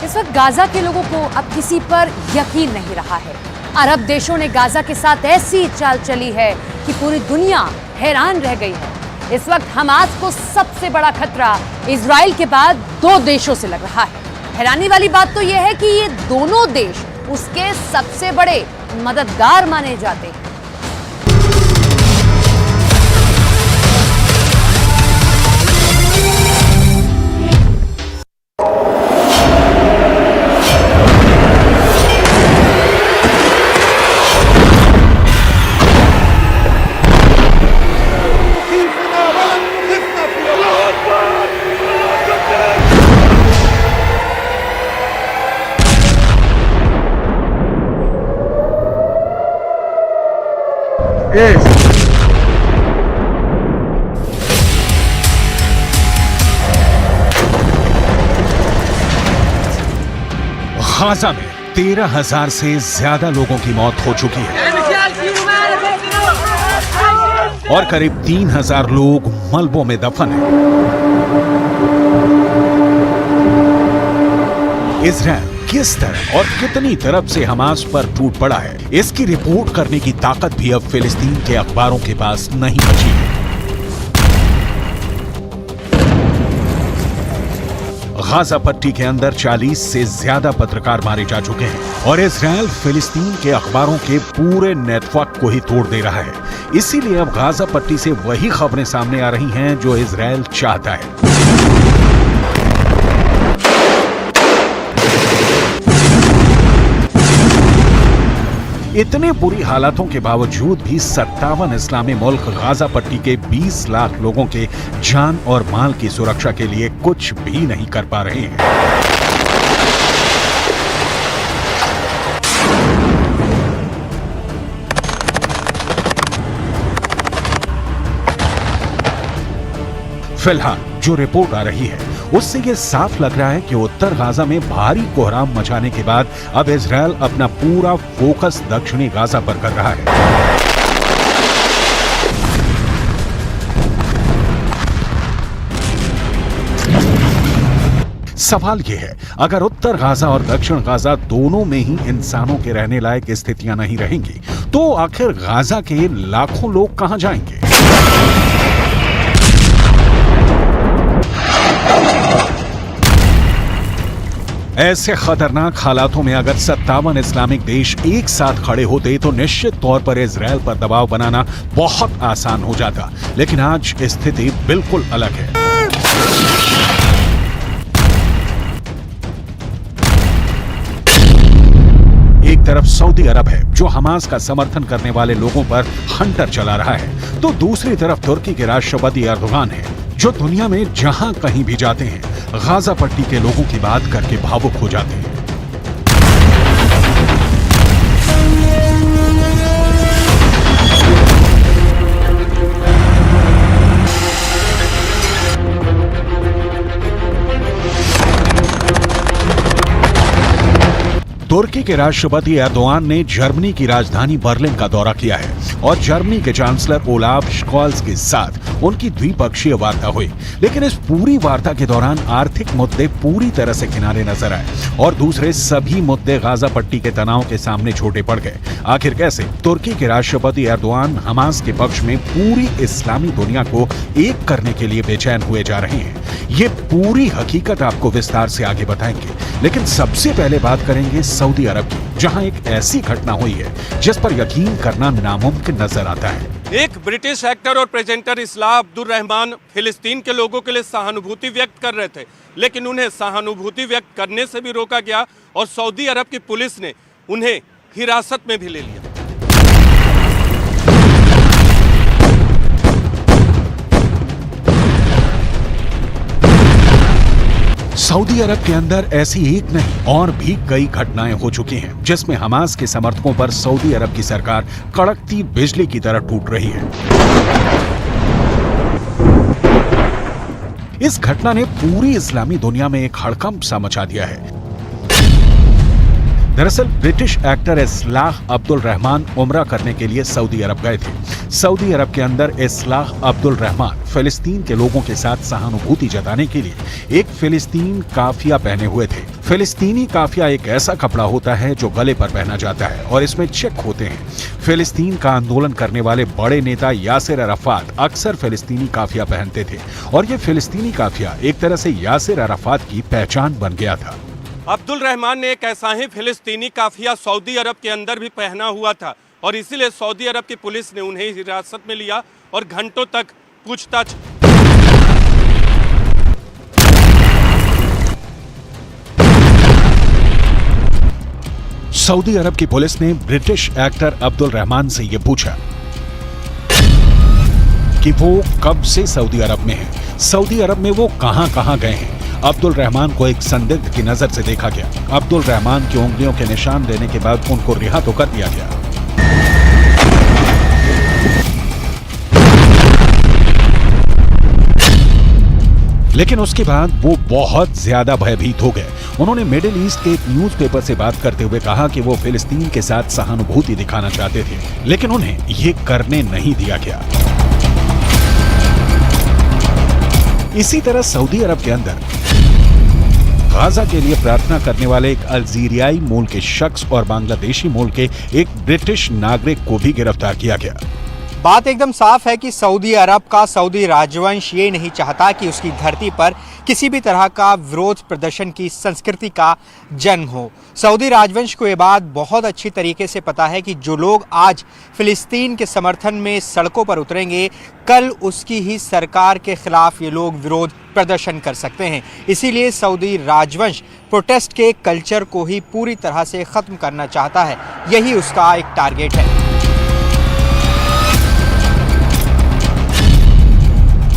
इस वक्त गाजा के लोगों को अब किसी पर यकीन नहीं रहा है। अरब देशों ने गाजा के साथ ऐसी चाल चली है कि पूरी दुनिया हैरान रह गई है। इस वक्त हमास को सबसे बड़ा खतरा इजराइल के बाद दो देशों से लग रहा है। हैरानी वाली बात तो यह है कि ये दोनों देश उसके सबसे बड़े मददगार माने जाते हैं। गाजा में 13,000 से ज्यादा लोगों की मौत हो चुकी है और करीब 3,000 लोग मलबों में दफन हैं। इजराइल किस तरह और कितनी तरफ से हमास पर टूट पड़ा है, इसकी रिपोर्ट करने की ताकत भी अब फिलिस्तीन के अखबारों के पास नहीं बची है। गाजा पट्टी के अंदर 40 से ज्यादा पत्रकार मारे जा चुके हैं और इजराइल फिलिस्तीन के अखबारों के पूरे नेटवर्क को ही तोड़ दे रहा है। इसीलिए अब गाजा पट्टी से वही खबरें सामने आ रही हैं जो इजराइल चाहता है। इतने बुरी हालातों के बावजूद भी 57 इस्लामी मुल्क गाजा पट्टी के 20 लाख लोगों के जान और माल की सुरक्षा के लिए कुछ भी नहीं कर पा रहे हैं। फिलहाल जो रिपोर्ट आ रही है उससे ये साफ लग रहा है कि उत्तर गाजा में भारी कोहराम मचाने के बाद अब इजराइल अपना पूरा फोकस दक्षिणी गाजा पर कर रहा है। सवाल यह है, अगर उत्तर गाजा और दक्षिण गाजा दोनों में ही इंसानों के रहने लायक स्थितियां नहीं रहेंगी तो आखिर गाजा के लाखों लोग कहां जाएंगे? ऐसे खतरनाक हालातों में अगर 57 इस्लामिक देश एक साथ खड़े होते तो निश्चित तौर पर इजराइल पर दबाव बनाना बहुत आसान हो जाता, लेकिन आज स्थिति बिल्कुल अलग है। एक तरफ सऊदी अरब है जो हमास का समर्थन करने वाले लोगों पर हंटर चला रहा है, तो दूसरी तरफ तुर्की के राष्ट्रपति एर्दोगान है जो दुनिया में जहां कहीं भी जाते हैं गाजा पट्टी के लोगों की बात करके भावुक हो जाते हैं। तुर्की के राष्ट्रपति एर्दोगान ने जर्मनी की राजधानी बर्लिन का दौरा किया है और जर्मनी के चांसलर ओलाफ स्कॉल्स के साथ उनकी द्विपक्षीय वार्ता हुई, लेकिन इस पूरी वार्ता के दौरान आर्थिक मुद्दे पूरी तरह से किनारे नजर आए और दूसरे सभी मुद्दे गाजा पट्टी के तनाव के सामने छोटे पड़ गए। आखिर कैसे? तुर्की के राष्ट्रपति एर्दोगान हमास के पक्ष में पूरी इस्लामी दुनिया को एक करने के लिए बेचैन हुए जा रहे हैं। ये पूरी हकीकत आपको विस्तार से आगे बताएंगे, लेकिन सबसे पहले बात करेंगे सऊदी अरब की, जहां एक ऐसी घटना हुई है जिस पर यकीन करना नामुमकिन नजर आता है। एक ब्रिटिश एक्टर और प्रेजेंटर इस्लाह अब्दुल रहमान फिलिस्तीन के लोगों के लिए सहानुभूति व्यक्त कर रहे थे, लेकिन उन्हें सहानुभूति व्यक्त करने से भी रोका गया और सऊदी अरब की पुलिस ने उन्हें हिरासत में भी ले लिया। सऊदी अरब के अंदर ऐसी एक नहीं और भी कई घटनाएं हो चुकी हैं जिसमें हमास के समर्थकों पर सऊदी अरब की सरकार कड़कती बिजली की तरह टूट रही है। इस घटना ने पूरी इस्लामी दुनिया में एक हड़कंप सा मचा दिया है। दरअसल ब्रिटिश एक्टर इस्लाह अब्दुल रहमान उम्रा करने के लिए सऊदी अरब गए थे। सऊदी अरब के अंदर इस्लाह अब्दुल रहमान फिलिस्तीन के लोगों के साथ सहानुभूति जताने के लिए एक फिलिस्तीन काफिया पहने हुए थे। फिलिस्तीनी काफिया एक ऐसा कपड़ा होता है जो गले पर पहना जाता है और इसमें चेक होते हैं। फिलिस्तीन का आंदोलन करने वाले बड़े नेता यासिर अराफात अक्सर फिलिस्तीनी काफिया पहनते थे और ये फिलिस्तीनी काफिया एक तरह से यासिर अराफात की पहचान बन गया था। अब्दुल रहमान ने एक ऐसा ही फिलिस्तीनी काफिया सऊदी अरब के अंदर भी पहना हुआ था और इसीलिए सऊदी अरब की पुलिस ने उन्हें हिरासत में लिया और घंटों तक पूछताछ। सऊदी अरब की पुलिस ने ब्रिटिश एक्टर अब्दुल रहमान से ये पूछा कि वो कब से सऊदी अरब में हैं, सऊदी अरब में वो कहां गए हैं। अब्दुल रहमान को एक संदिग्ध की नजर से देखा गया। अब्दुल रहमान की उंगलियों के निशान लेने के बाद उनको रिहा तो कर दिया गया। लेकिन उसके बाद वो बहुत ज्यादा भयभीत हो गए। उन्होंने मिडिल ईस्ट के एक न्यूज़पेपर से बात करते हुए कहा कि वो फिलिस्तीन के साथ सहानुभूति दिखाना चाहते थे, लेकिन उन्हें ये करने नहीं दिया गया। इसी तरह सऊदी अरब के अंदर गाजा के लिए प्रार्थना करने वाले एक अल्जीरियाई मूल के शख्स और बांग्लादेशी मूल के एक ब्रिटिश नागरिक को भी गिरफ्तार किया गया। बात एकदम साफ है कि सऊदी अरब का सऊदी राजवंश ये नहीं चाहता कि उसकी धरती पर किसी भी तरह का विरोध प्रदर्शन की संस्कृति का जन्म हो। सऊदी राजवंश को ये बात बहुत अच्छी तरीके से पता है कि जो लोग आज फिलिस्तीन के समर्थन में सड़कों पर उतरेंगे, कल उसकी ही सरकार के खिलाफ ये लोग विरोध प्रदर्शन कर सकते हैं। इसीलिए सऊदी राजवंश प्रोटेस्ट के कल्चर को ही पूरी तरह से ख़त्म करना चाहता है। यही उसका एक टारगेट है।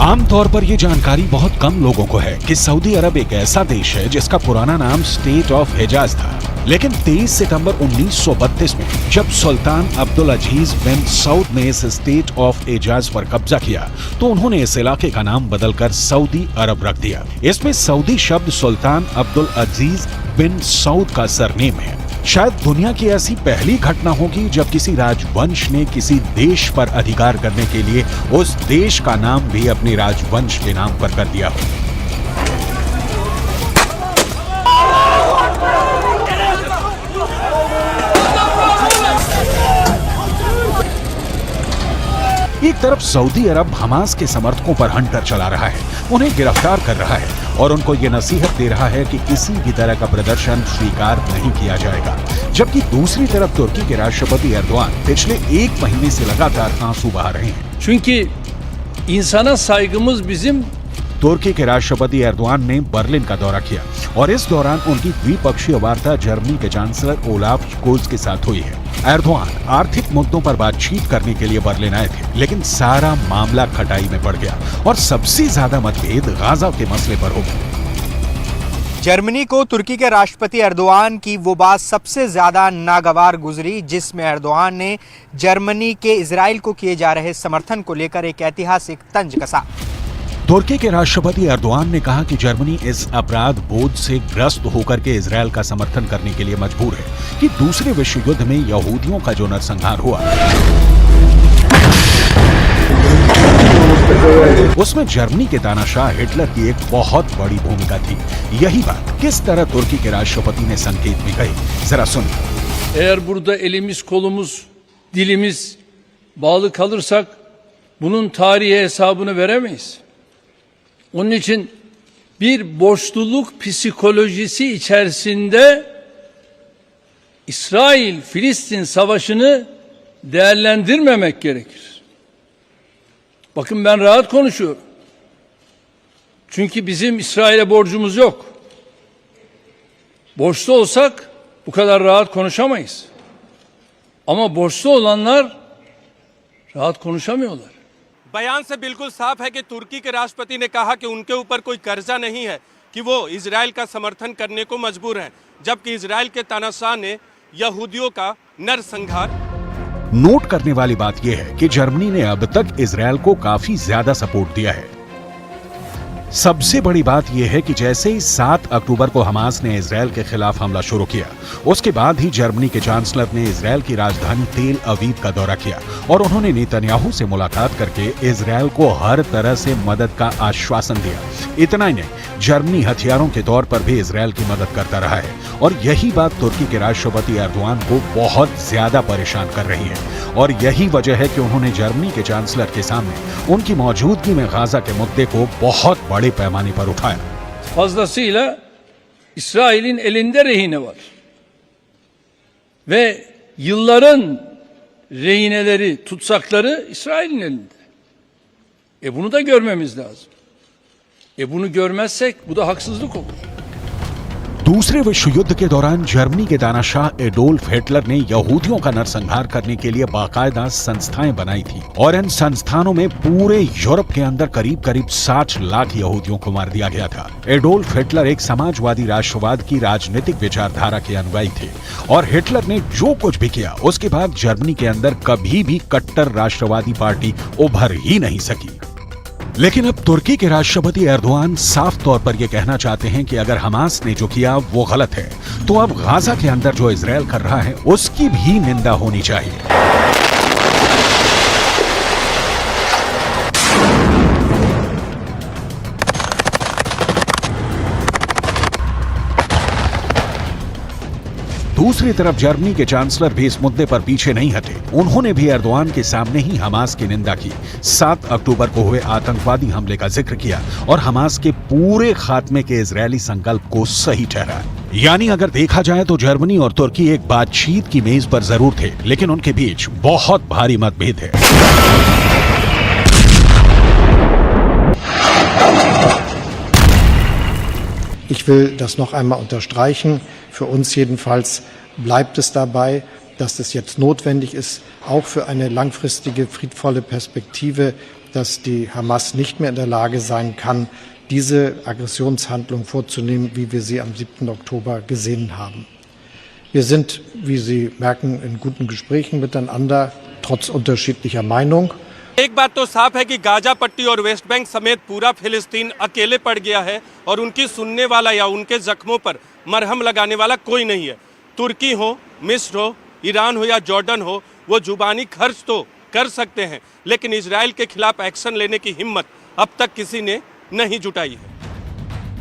आमतौर पर यह जानकारी बहुत कम लोगों को है कि सऊदी अरब एक ऐसा देश है जिसका पुराना नाम स्टेट ऑफ हिजाज था, लेकिन 23 सितंबर 1932 में जब सुल्तान अब्दुल अजीज बिन सऊद ने इस स्टेट ऑफ हिजाज पर कब्जा किया तो उन्होंने इस इलाके का नाम बदलकर सऊदी अरब रख दिया। इसमें सऊदी शब्द सुल्तान अब्दुल अजीज बिन सऊद का सरनेम है। शायद दुनिया की ऐसी पहली घटना होगी जब किसी राजवंश ने किसी देश पर अधिकार करने के लिए उस देश का नाम भी अपने राजवंश के नाम पर कर दिया हो। एक तरफ सऊदी अरब हमास के समर्थकों पर हंटर चला रहा है, उन्हें गिरफ्तार कर रहा है और उनको ये नसीहत दे रहा है कि किसी भी तरह का प्रदर्शन स्वीकार नहीं किया जाएगा। जबकि दूसरी तरफ तुर्की के राष्ट्रपति एर्दोआन पिछले 1 महीने से लगातार आंसू बहा रहे हैं। Çünkü insana saygımız bizim। तुर्की के राष्ट्रपति एर्दोआन ने बर्लिन का दौरा किया और इस दौरान उनकी द्विपक्षीय वार्ता जर्मनी के चांसलर ओलाफ स्कोल्स के साथ हुई है। एर्दोआन आर्थिक मुद्दों पर बातचीत करने के लिए बर्लिन आए थे, लेकिन सारा मामला खटाई में पड़ गया और सबसे ज्यादा मतभेद गाजा के मसले पर हो गए। जर्मनी को तुर्की के राष्ट्रपति एर्दोआन की वो बात सबसे ज्यादा नागवार गुजरी जिसमें एर्दोआन ने जर्मनी के इजराइल को किए जा रहे समर्थन को लेकर एक ऐतिहासिक तंज कसा। तुर्की के राष्ट्रपति एर्दोआन ने कहा कि जर्मनी इस अपराध बोध से ग्रस्त होकर के इजरायल का समर्थन करने के लिए मजबूर है कि दूसरे विश्व युद्ध में यहूदियों का जो नरसंहार हुआ उसमें जर्मनी के तानाशाह हिटलर की एक बहुत बड़ी भूमिका थी। यही बात किस तरह तुर्की के राष्ट्रपति ने संकेत में कही, जरा सुनिए। Eğer burada elimiz, kolumuz, dilimiz bağlı kalırsak bunun tarihi hesabını veremeyiz. Onun için bir borçluluk psikolojisi içerisinde İsrail-Filistin savaşını değerlendirmemek gerekir. Bakın ben rahat konuşuyorum. Çünkü bizim İsrail'e borcumuz yok. Borçlu olsak bu kadar rahat konuşamayız. Ama borçlu olanlar rahat konuşamıyorlar. बयान से बिल्कुल साफ है कि तुर्की के राष्ट्रपति ने कहा कि उनके ऊपर कोई कर्जा नहीं है कि वो इजराइल का समर्थन करने को मजबूर हैं, जबकि इजराइल के तानाशाह ने यहूदियों का नरसंहार। नोट करने वाली बात यह है कि जर्मनी ने अब तक इजरायल को काफी ज्यादा सपोर्ट दिया है। सबसे बड़ी बात यह है कि जैसे ही 7 अक्टूबर को हमास ने इजरायल के खिलाफ हमला शुरू किया, उसके बाद ही जर्मनी के चांसलर ने इजरायल की राजधानी तेल अवीव का दौरा किया और उन्होंने नेतन्याहू से मुलाकात करके इजरायल को हर तरह से मदद का आश्वासन दिया। इतना ही नहीं, जर्मनी हथियारों के तौर पर भी इजरायल की मदद करता रहा है और यही बात तुर्की के राष्ट्रपति एर्दोआन को बहुत ज्यादा परेशान कर रही है और यही वजह है कि उन्होंने जर्मनी के चांसलर के सामने उनकी मौजूदगी में गाजा के मुद्दे को बहुत बड़े पैमाने पर उठाया। Fazlasıyla İsrail'in elinde rehine var. Ve yılların rehineleri, tutsakları İsrail'in elinde. Bunu da görmemiz lazım. Bunu görmezsek bu da haksızlık olur. दूसरे विश्व युद्ध के दौरान जर्मनी के दानाशाह एडोल्फ हिटलर ने यहूदियों का नरसंहार करने के लिए बाकायदा संस्थाएं बनाई थी और इन संस्थानों में पूरे यूरोप के अंदर करीब 60 लाख यहूदियों को मार दिया गया था। एडोल्फ हिटलर एक समाजवादी राष्ट्रवाद की राजनीतिक विचारधारा के अनुयायी थे और हिटलर ने जो कुछ भी किया उसके बाद जर्मनी के अंदर कभी भी कट्टर राष्ट्रवादी पार्टी उभर ही नहीं सकी। लेकिन अब तुर्की के राष्ट्रपति एर्दोआन साफ तौर पर यह कहना चाहते हैं कि अगर हमास ने जो किया वो गलत है, तो अब गाजा के अंदर जो इजरायल कर रहा है उसकी भी निंदा होनी चाहिए। दूसरी तरफ जर्मनी के चांसलर भी इस मुद्दे पर पीछे नहीं हटे। उन्होंने भी एर्दोआन के सामने ही हमास की निंदा की, 7 अक्टूबर को हुए आतंकवादी हमले का जिक्र किया और हमास के पूरे खात्मे के इजरायली संकल्प को सही ठहराया। यानी अगर देखा जाए तो जर्मनी और तुर्की एक बातचीत की मेज पर जरूर थे, लेकिन उनके बीच बहुत भारी मतभेद है। Ich will das noch einmal unterstreichen. Für uns jedenfalls bleibt es dabei, dass es jetzt notwendig ist, auch für eine langfristige, friedvolle Perspektive, dass die Hamas nicht mehr in der Lage sein kann, diese Aggressionshandlung vorzunehmen, wie wir sie am 7. Oktober gesehen haben. Wir sind, wie Sie merken, in guten Gesprächen miteinander, trotz unterschiedlicher Meinung. एक बात तो साफ है कि Gaza पट्टी और West Bank समेत पूरा फिलिस्तीन अकेले पड़ गया है और उनकी सुनने वाला या उनके जख्मों पर मरहम लगाने वाला कोई नहीं है। तुर्की हो, मिस्र हो, ईरान हो या जॉर्डन हो, वो जुबानी खर्च तो कर सकते हैं, लेकिन इजराइल के खिलाफ एक्शन लेने की हिम्मत अब तक किसी ने नहीं जुटाई है।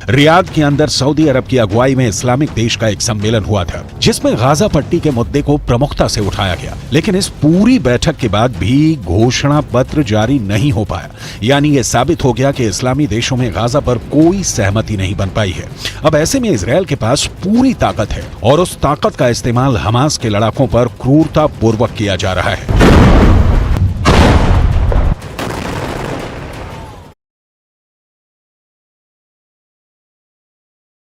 रियाद के अंदर सऊदी अरब की अगुवाई में इस्लामिक देश का एक सम्मेलन हुआ था, जिसमें गाजा पट्टी के मुद्दे को प्रमुखता से उठाया गया, लेकिन इस पूरी बैठक के बाद भी घोषणा पत्र जारी नहीं हो पाया। यानी ये साबित हो गया कि इस्लामी देशों में गाजा पर कोई सहमति नहीं बन पाई है। अब ऐसे में इजरायल के पास पूरी ताकत है और उस ताकत का इस्तेमाल हमास के लड़ाकों पर क्रूरता पूर्वक किया जा रहा है।